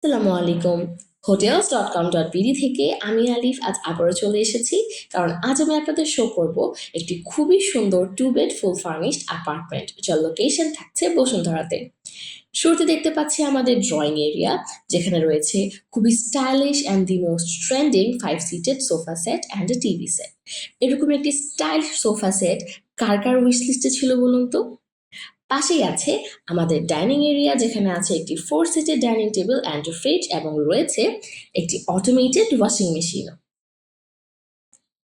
আসসালামু আলাইকুম। hotels.com.bd থেকে আমি আলিফ আজ আবারও চলে এসেছি, কারণ আজ আমি আপনাদের শো করব একটি খুবই সুন্দর 2 বেড ফুল ফার্নিশড অ্যাপার্টমেন্ট, যার লোকেশন থাকছে বসুন্ধরাতে। শুরুতে দেখতে পাচ্ছি আমাদের ড্রয়িং এরিয়া, যেখানে রয়েছে খুবই stylish and the most trending 5 seated sofa set and a TV set. এরকম একটি স্টাইলিশ সোফা সেট কার কার উইশ লিস্টে ছিল বলুন তো? পাশেই আছে আমাদের ডাইনিং এরিয়া, যেখানে আছে একটি 4 সিটের ডাইনিং টেবিল অ্যান্ড ফ্রিজ এবং রয়েছে একটি অটোমেটেড ওয়াশিং মেশিনও।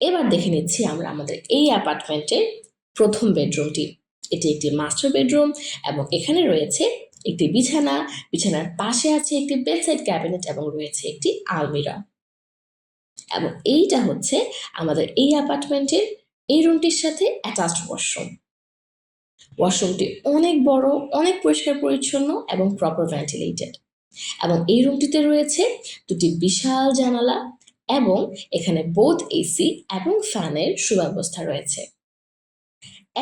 এবার দেখে নিচ্ছি আমরা আমাদের এই অ্যাপার্টমেন্টের প্রথম বেডরুমটি। এটি একটি মাস্টার বেডরুম এবং এখানে রয়েছে একটি বিছানা, বিছানার পাশে আছে একটি বেডসাইড ক্যাবিনেট এবং রয়েছে একটি আলমিরা। এবং এইটা হচ্ছে আমাদের এই অ্যাপার্টমেন্টের এই রুমটির সাথে অ্যাটাচড ওয়াশরুম। ওয়াশরুমটি অনেক বড়, অনেক পরিষ্কার পরিচ্ছন্ন এবং প্রপার ভেন্টিলেটেড। এবং এই রুমটিতে রয়েছে দুটি বিশাল জানালা এবং এখানে বোথ এসি এবং ফ্যানের সুব্যবস্থা রয়েছে।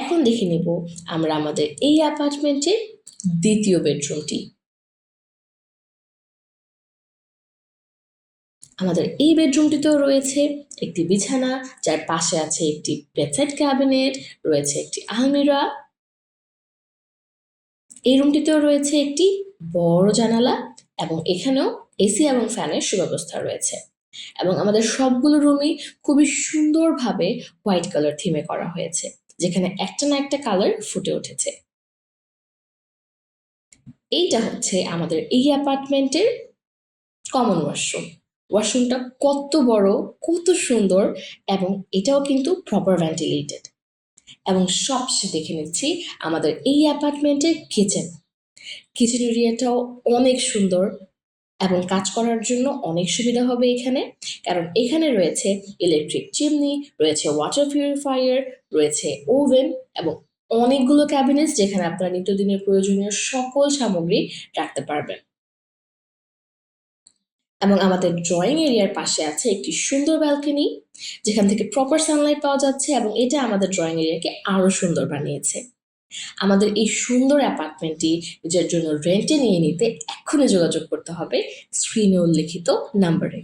এখন দেখে নিব আমরা আমাদের এই অ্যাপার্টমেন্টের দ্বিতীয় বেডরুমটি। আমাদের এই বেডরুমটিতেও রয়েছে একটি বিছানা, যার পাশে আছে একটি বেডসাইড ক্যাবিনেট, রয়েছে একটি আলমিরা। এই রুমটিতেও রয়েছে একটি বড় জানালা এবং এখানেও এসি এবং ফ্যানের সুব্যবস্থা রয়েছে। এবং আমাদের সবগুলো রুমই খুবই সুন্দরভাবে হোয়াইট কালার থিমে করা হয়েছে, যেখানে একটা না একটা কালার ফুটে উঠেছে। এইটা হচ্ছে আমাদের এই অ্যাপার্টমেন্টের কমন ওয়াশরুম। ওয়াশরুমটা কত বড়, কত সুন্দর, এবং এটাও কিন্তু প্রপার ভেন্টিলেটেড। এবং সবশেষে দেখে নিচ্ছি আমাদের এই অ্যাপার্টমেন্টের কিচেন। কিচেন এরিয়াটাও অনেক সুন্দর এবং কাজ করার জন্য অনেক সুবিধা হবে এখানে, কারণ এখানে রয়েছে ইলেকট্রিক চিমনি, রয়েছে ওয়াটার পিউরিফায়ার, রয়েছে ওভেন এবং অনেকগুলো ক্যাবিনেট, যেখানে আপনারা নিত্যদিনের প্রয়োজনীয় সকল সামগ্রী রাখতে পারবেন। এবং আমাদের ড্রয়িং এরিয়ার পাশে আছে একটি সুন্দর ব্যালকনি, যেখান থেকে প্রপার সানলাইট পাওয়া যাচ্ছে এবং এটা আমাদের ড্রয়িং এরিয়াকে আরো সুন্দর বানিয়েছে। আমাদের এই সুন্দর অ্যাপার্টমেন্টটি নিজের জন্য রেন্টে নিয়ে নিতে এক্ষুনি যোগাযোগ করতে হবে স্ক্রিনে উল্লেখিত নাম্বারে।